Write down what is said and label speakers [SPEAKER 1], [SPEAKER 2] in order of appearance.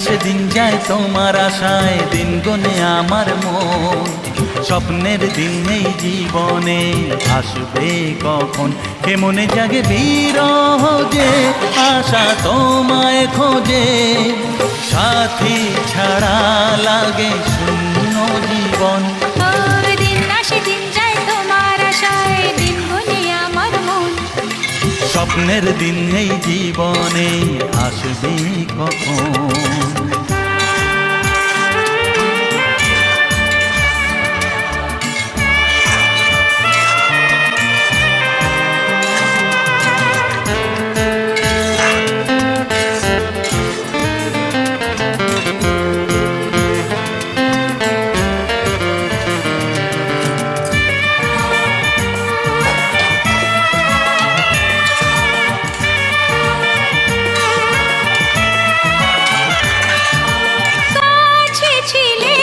[SPEAKER 1] আসে দিন যায় তোমার আশায়, দিন গনে আমার মন। স্বপ্নের দিন এই জীবনে আসবে কখন, কেমনে জাগে বিরহ যে আশা তোমায় খোঁজে। সাথী ছাড়া লাগে শূন্য জীবন।
[SPEAKER 2] দিন আসে দিন যায় তোমার আশায়, দিন গুনে আমার মন।
[SPEAKER 1] স্বপ্নের দিন এই জীবনে আসবে কখন।
[SPEAKER 2] কাছে ছিলে